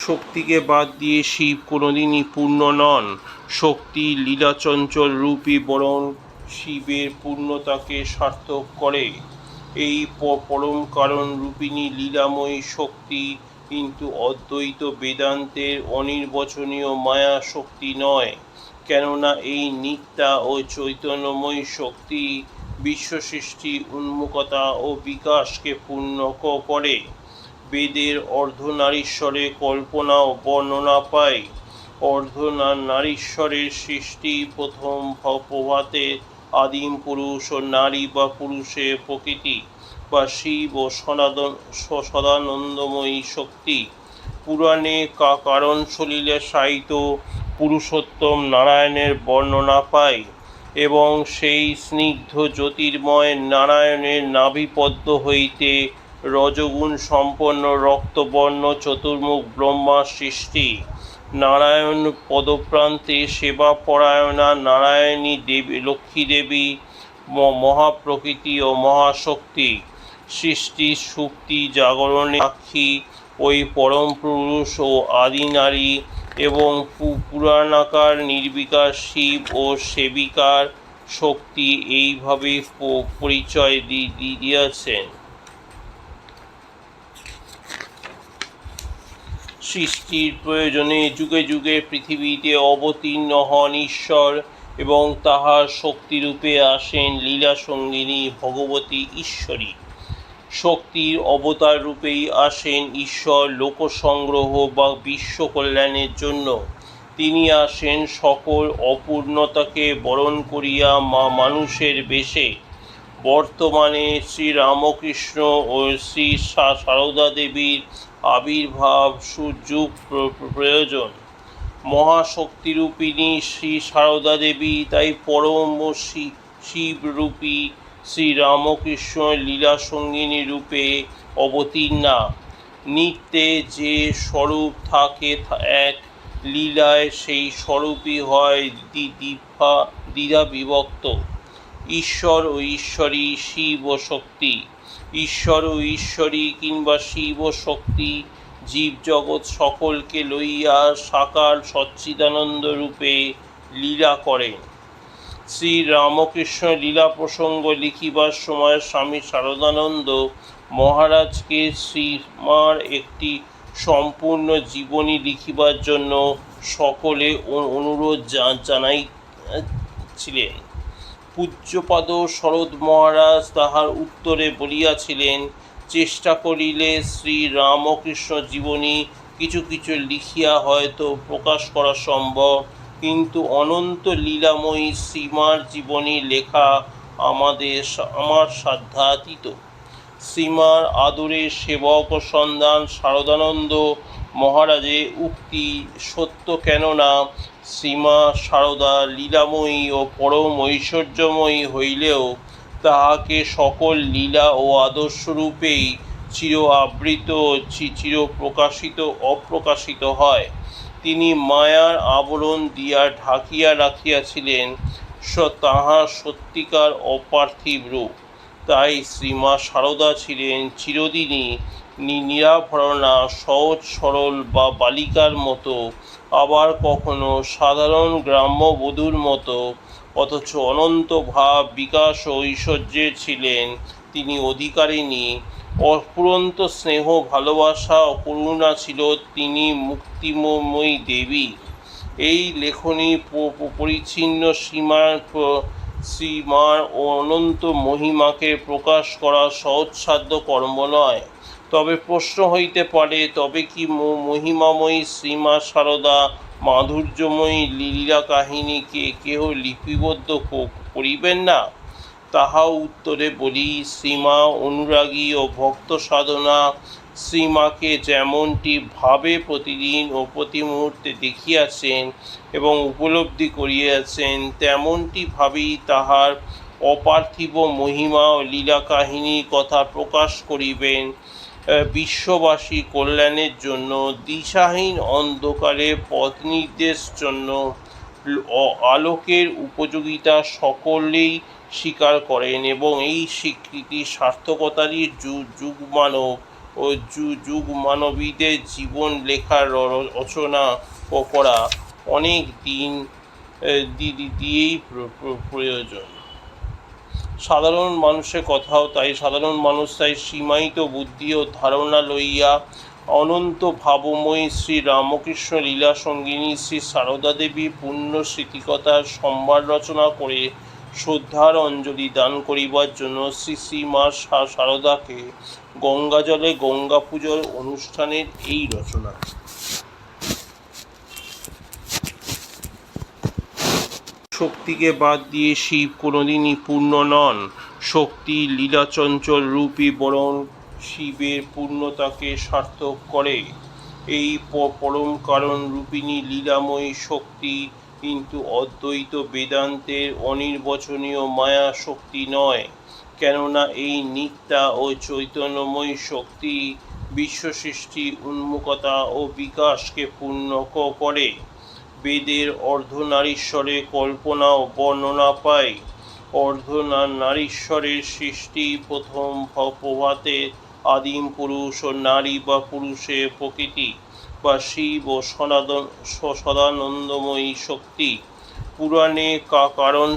শক্তিকে বাদ দিয়ে শিব কোনোদিনই পূর্ণ নন। শক্তি লীলাচঞ্চল রূপী বরং শিবের পূর্ণতাকে সার্থক করে। এই পরম কারণ রূপিণী লীলাময়ী শক্তি কিন্তু অদ্বৈত বেদান্তের অনির্বচনীয় মায়া শক্তি নয়, কেননা এই নিত্যা ও চৈতন্যময়ী শক্তি বিশ্বসৃষ্টি উন্মুখতা ও বিকাশকে পূর্ণ করে। বেদের অর্ধনারীশ্বরে কল্পনা ও বর্ণনা পাই। অর্ধনারীশ্বরের সৃষ্টি প্রথম প্রভাতে আদিম পুরুষ ও নারী বা পুরুষের প্রকৃতি বা শিব ও সদানন্দময়ী শক্তি। পুরাণে কারণ সলিলে সাহিত্য পুরুষোত্তম নারায়ণের বর্ণনা পাই এবং সেই স্নিগ্ধ জ্যোতির্ময় নারায়ণের নাভিপদ্ম হইতে রজগুণ সম্পন্ন রক্তবর্ণ চতুর্মুখ ব্রহ্মা সৃষ্টি। নারায়ণ পদপ্রান্তে সেবাপরায়ণা নারায়ণী দেবী লক্ষ্মী দেবী মহাপ্রকৃতি ও মহাশক্তি সৃষ্টি সুক্তি জাগরণে সাক্ষী ওই পরম পুরুষ ও আদি নারী এবং পুরাণাকার নির্বিকার শিব ও সেবিকার শক্তি এইভাবে পরিচয় দিয়েছেন। সৃষ্টির প্রয়োজনে যুগে যুগে পৃথিবীতে অবতীর্ণ হন ঈশ্বর এবং তাহার শক্তিরূপে আসেন লীলা সঙ্গিনী ভগবতী ঈশ্বরী। শক্তির অবতার রূপেই আসেন ঈশ্বর লোকসংগ্রহ বা বিশ্ব কল্যাণের জন্য। তিনি আসেন সকল অপূর্ণতাকে বরণ করিয়া মানুষের বেশে। বর্তমানে শ্রীরামকৃষ্ণ ও শ্রী সারদা দেবীর আবির্ভাব সুযুগ প্রয়োজন। মহাশক্তিরূপিণী শ্রী সারদা দেবী তাই পরম শিবরূপী শ্রীরামকৃষ্ণ লীলাসঙ্গিনী রূপে অবতীর্ণা। নিত্যে যে স্বরূপ থাকে এক, লীলায় সেই স্বরূপই হয় দ্বিধা বিভক্ত। ঈশ্বর ও ঈশ্বরী, শিব ও শক্তি। ঈশ্বর ও ঈশ্বরী কিংবা শিব ও শক্তি জীবজগৎ সকলকে লইয়া সাকার সচ্চিদানন্দ রূপে লীলা করেন। শ্রীরামকৃষ্ণ লীলা প্রসঙ্গ লিখিবার সময় স্বামী শারদানন্দ মহারাজকে শ্রীমার একটি সম্পূর্ণ জীবনী লিখিবার জন্য সকলে অনুরোধ জানাইছিলেন। পূজ্যপাদ শরৎ মহারাজ তাহার উত্তরে বলিয়াছিলেন, চেষ্টা করিলে শ্রীরামকৃষ্ণ জীবনী কিছু কিছু লিখিয়া হয়তো প্রকাশ করা সম্ভব, কিন্তু অনন্ত লীলাময়ী শ্রীমার জীবনী লেখা আমার সাধ্যাতীত। শ্রীমার আদরের সেবক ও সন্তান শারদানন্দ মহারাজের উক্তি সত্য, কেননা শ্রীমা শারদা লীলাময়ী ও পরম ঐশ্বর্যময়ী হইলেও তাহাকে সকল লীলা ও আদর্শরূপেই চির আবৃত চির প্রকাশিত অপ্রকাশিত হয়। তিনি মায়ার আবরণ দিয়া ঢাকিয়া রাখিয়াছিলেন তাহার সত্যিকার অপার্থিব রূপ। তাই শ্রীমা শারদা ছিলেন চিরদিনই নিরাভরণা, সহজ সরল বা বালিকার মতো, আবার কখনো সাধারণ গ্রাম্য বধূর মতো, অথচ অনন্ত ভাব বিকাশ ও ঐশ্বর্যের ছিলেন তিনি অধিকারিণী। অফুরন্ত স্নেহ ভালোবাসা ও করুণা ছিল তিনি মুক্তিময়ী দেবী। এই লেখনী পরিচ্ছিন্ন শ্রীমার অনন্ত মহিমাকে প্রকাশ করা সহজসাধ্য কর্ম নয়। তবে প্রশ্ন হইতে পারে, তবে কি মহিমাময়ী শ্রীমা শারদা মাধুর্যময়ী লীলা কাহিনীকে কেহ লিপিবদ্ধ করিবেন না? তাহা উত্তরে বলি, শ্রীমা অনুরাগী ও ভক্ত সাধনা শ্রীমাকে যেমনটি ভাবে প্রতিদিন ও প্রতি মুহূর্তে দেখিয়াছেন এবং উপলব্ধি করিয়াছেন, তেমনটি ভাবেই তাহার অপার্থিব মহিমা ও লীলা কাহিনীর কথা প্রকাশ করিবেন। বিশ্ববাসী কল্যাণের জন্য, দিশাহীন অন্ধকারে পথ নির্দেশ জন্য আলোকের উপযোগিতা সকলেই স্বীকার করেন এবং এই স্বীকৃতি সার্থকতারই যুগমানব ও যুগ মানবীদের জীবন লেখার রচনা করা অনেক দিয়েই প্রয়োজন। সাধারণ মানুষের কথাও তাই, সাধারণ মানুষ তাই সীমায়িত বুদ্ধি ও ধারণা লইয়া অনন্ত ভাবময়ী শ্রী রামকৃষ্ণ লীলা সঙ্গিনী শ্রী সারদা দেবী পূর্ণ স্মৃতিকথার সম্ভার রচনা করে শ্রদ্ধার অঞ্জলি দান করিবার জন্য শ্রী শ্রী মা সারদাকে গঙ্গাজলে গঙ্গা পুজোর অনুষ্ঠানের এই রচনা। শক্তিকে বাদ দিয়ে শিব কোনোদিনই পূর্ণ নন। শক্তি লীলাচঞ্চল রূপী বরং শিবের পূর্ণতাকে সার্থক করে। এই পরম কারণ রূপিণী লীলাময়ী শক্তি কিন্তু অদ্বৈত বেদান্তের অনির্বচনীয় মায়া শক্তি নয়, কেননা এই নিত্যা ও চৈতন্যময়ী শক্তি বিশ্বসৃষ্টি উন্মুখতা ও বিকাশকে পূর্ণ করে। বেদের অর্ধনারীশ্বরে কল্পনা ও বর্ণনা পাই। অর্ধনারীশ্বরের সৃষ্টি প্রথম প্রভাতে আদিম পুরুষ ও নারী বা পুরুষের প্রকৃতি বা শিব ও সদানন্দময়ী শক্তি। পুরাণে কারণ